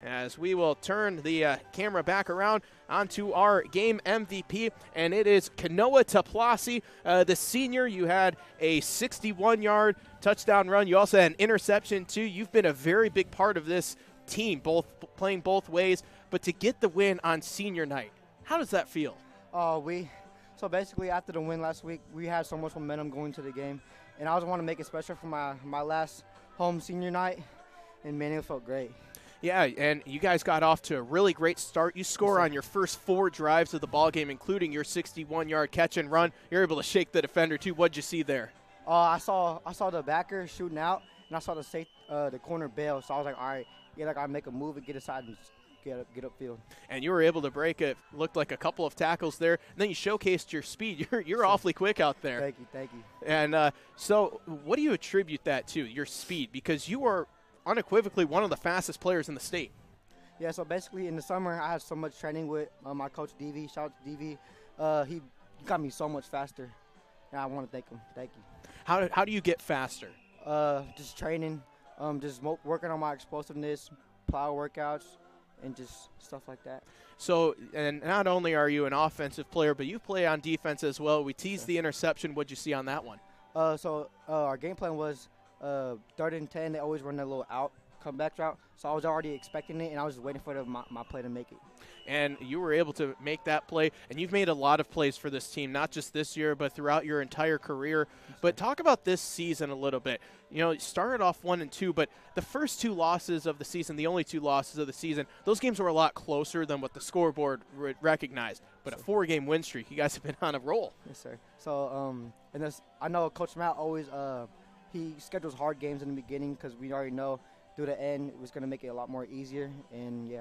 As we will turn the camera back around onto our game MVP, and it is Kanoa Teplasy, the senior. You had a 61-yard touchdown run. You also had an interception, too. You've been a very big part of this team, playing both ways. But to get the win on senior night, how does that feel? So basically after the win last week, we had so much momentum going to the game, and I just want to make it special for my last home senior night, and man, it felt great. Yeah, and you guys got off to a really great start. You score on your first 4 drives of the ball game, including your 61-yard catch and run. You're able to shake the defender too. What'd you see there? I saw the backer shooting out, and I saw the corner bail. So I was like, all right, I gotta make a move and get aside and get upfield. And you were able to break it. Looked like a couple of tackles there. And then you showcased your speed. You're awfully quick out there. Thank you. And so, what do you attribute that to? Your speed, because you are unequivocally one of the fastest players in the state. Yeah, so basically in the summer I had so much training with my coach DV. Shout out to DV. He got me so much faster, and I want to thank him. Thank you. How do you get faster? Just training, just working on my explosiveness, plow workouts, and just stuff like that. So, and not only are you an offensive player, but you play on defense as well. We teased the interception. What'd you see on that one? Our game plan was 3rd and 10, they always run that little comeback route. So I was already expecting it, and I was just waiting for my play to make it. And you were able to make that play, and you've made a lot of plays for this team, not just this year, but throughout your entire career. But talk about this season a little bit. You know, you started off 1-2, but the first 2 losses of the season, the only 2 losses of the season, those games were a lot closer than what the scoreboard recognized. But a 4-game win streak, you guys have been on a roll. Yes, sir. So, I know Coach Matt always he schedules hard games in the beginning because we already know through the end it was going to make it a lot more easier, and yeah.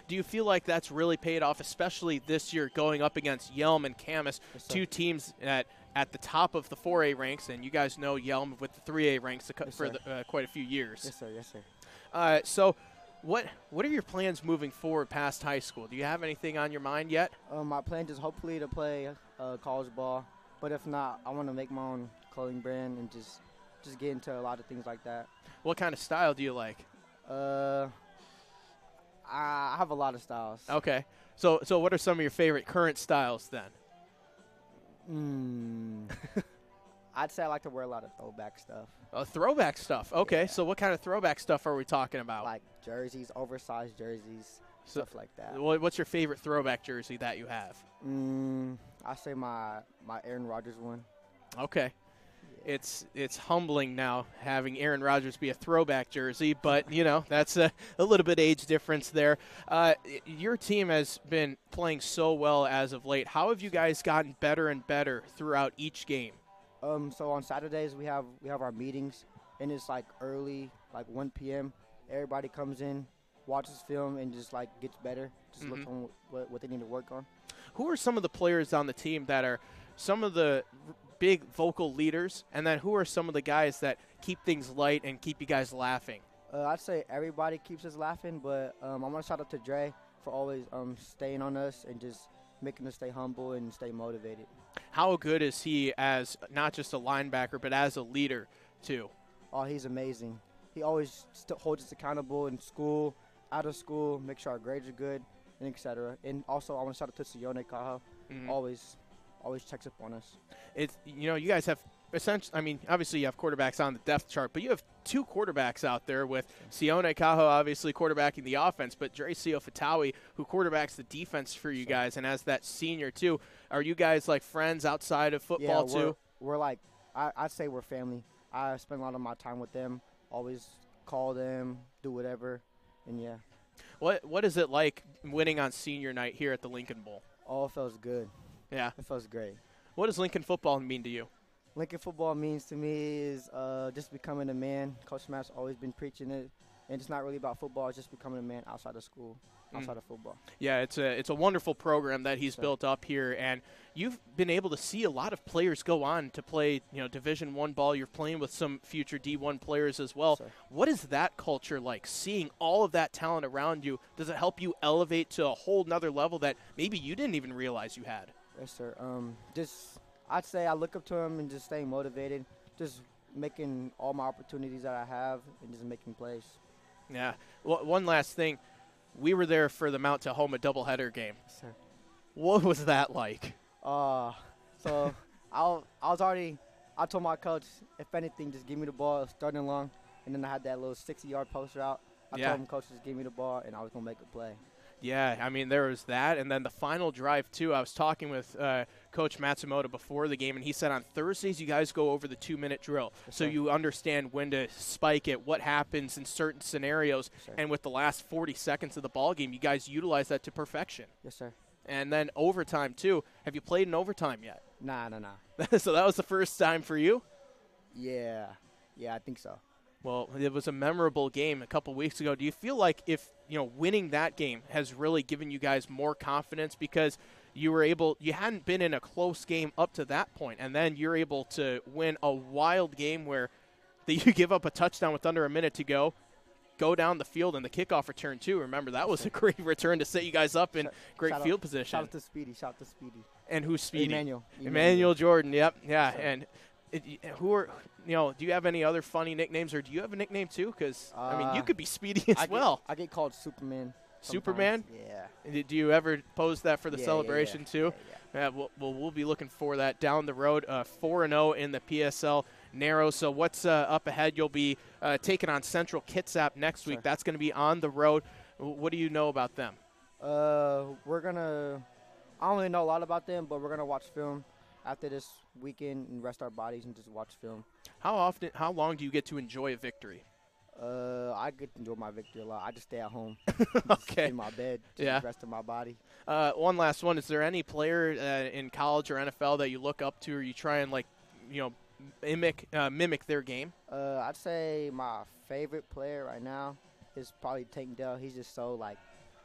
Do you feel like that's really paid off, especially this year going up against Yelm and Camas, yes, 2 teams at the top of the 4A ranks, and you guys know Yelm with the 3A ranks yes, for quite a few years. Yes, sir. Yes, sir. So what are your plans moving forward past high school? Do you have anything on your mind yet? My plan is hopefully to play college ball, but if not, I want to make my own clothing brand and just get into a lot of things like that. What kind of style do you like? I have a lot of styles. Okay. So what are some of your favorite current styles then? I'd say I like to wear a lot of throwback stuff. Throwback stuff. Okay. Yeah. So what kind of throwback stuff are we talking about? Like jerseys, oversized jerseys, stuff like that. What's your favorite throwback jersey that you have? I say my Aaron Rodgers one. Okay. It's humbling now having Aaron Rodgers be a throwback jersey, but, you know, that's a little bit age difference there. Your team has been playing so well as of late. How have you guys gotten better and better throughout each game? So on Saturdays we have our meetings, and it's like early, like 1 p.m. Everybody comes in, watches film, and just like gets better, just looks on what they need to work on. Who are some of the players on the team that are some of the big vocal leaders, and then who are some of the guys that keep things light and keep you guys laughing? I'd say everybody keeps us laughing, but I want to shout out to Dre for always staying on us and just making us stay humble and stay motivated. How good is he as not just a linebacker, but as a leader too? Oh, he's amazing. He always holds us accountable in school, out of school, make sure our grades are good, and etc. And also I want to shout out to Sione Kaha, always checks up on us. It's, you know, you guys have essentially, I mean, obviously you have quarterbacks on the depth chart, but you have 2 quarterbacks out there with Sione Kaho obviously quarterbacking the offense, but Dracio Fatawi, who quarterbacks the defense for you guys, and as that senior too. Are you guys like friends outside of football too? We're like, I'd say we're family. I spend a lot of my time with them, always call them, do whatever, and yeah. What is it like winning on senior night here at the Lincoln Bowl? Oh, it feels good. Yeah. It feels great. What does Lincoln football mean to you? Lincoln football means to me is just becoming a man. Coach Matt's always been preaching it, and it's not really about football. It's just becoming a man outside of school, outside of football. Yeah, it's a wonderful program that he's built up here, and you've been able to see a lot of players go on to play, you know, Division I ball. You're playing with some future D1 players as well. Yes, what is that culture like, seeing all of that talent around you? Does it help you elevate to a whole nother level that maybe you didn't even realize you had? Yes, sir. I'd say I look up to him and just staying motivated, just making all my opportunities that I have and just making plays. Yeah. Well, one last thing. we were there for the Mount Tahoma doubleheader game. Yes, sir. What was that like? So I told my coach, if anything, just give me the ball starting long. And then I had that little 60-yard post route. I told him, coach, just give me the ball, and I was going to make a play. Yeah, I mean, there was that. And then the final drive, too. I was talking with Coach Matsumoto before the game, and he said on Thursdays you guys go over the 2-minute drill. Yes, so sir. you understand when to spike it, what happens in certain scenarios. Yes, sir. And with the last 40 seconds of the ball game, you guys utilize that to perfection. Yes, sir. And then overtime, too. Have you played in overtime yet? Nah. So that was the first time for you? Yeah, I think so. Well, it was a memorable game a couple weeks ago. Do you feel like if, winning that game has really given you guys more confidence because you hadn't been in a close game up to that point, and then you're able to win a wild game where you give up a touchdown with under a minute to go down the field, and the kickoff return, too. Remember, that was a great return to set you guys up in great field position. Shout out to Speedy. And who's Speedy? Emmanuel Jordan, yep. Yeah, so. And do you have any other funny nicknames, or do you have a nickname too? Because you could be Speedy as well. I get called Superman. Superman? Yeah. Do you ever pose that for the celebration yeah. too? Yeah. We'll be looking for that down the road. 4-0 in the PSL Narrow. So what's up ahead? You'll be taking on Central Kitsap next week. That's going to be on the road. What do you know about them? I don't really know a lot about them, but we're gonna watch film after this weekend and rest our bodies and just watch film. How long do you get to enjoy a victory? I get to enjoy my victory a lot. I just stay at home. Okay. In my bed. Just rest of my body. One last one. Is there any player in college or NFL that you look up to, or you try and mimic their game? I'd say my favorite player right now is probably Tank Dell. He's just so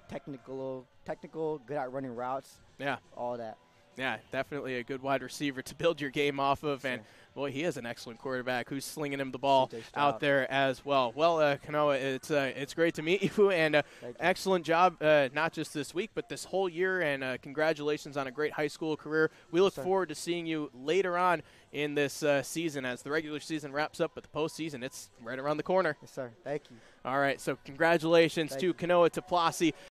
technical, good at running routes. Yeah. All that. Yeah, definitely a good wide receiver to build your game off of. And, boy, he is an excellent quarterback who's slinging him the ball out there as well. Well, Kanoa, it's great to meet you, and excellent job not just this week but this whole year, and congratulations on a great high school career. We look forward to seeing you later on in this season as the regular season wraps up, but the postseason, it's right around the corner. Yes, sir. Thank you. All right, so congratulations to Kanoa Teplasy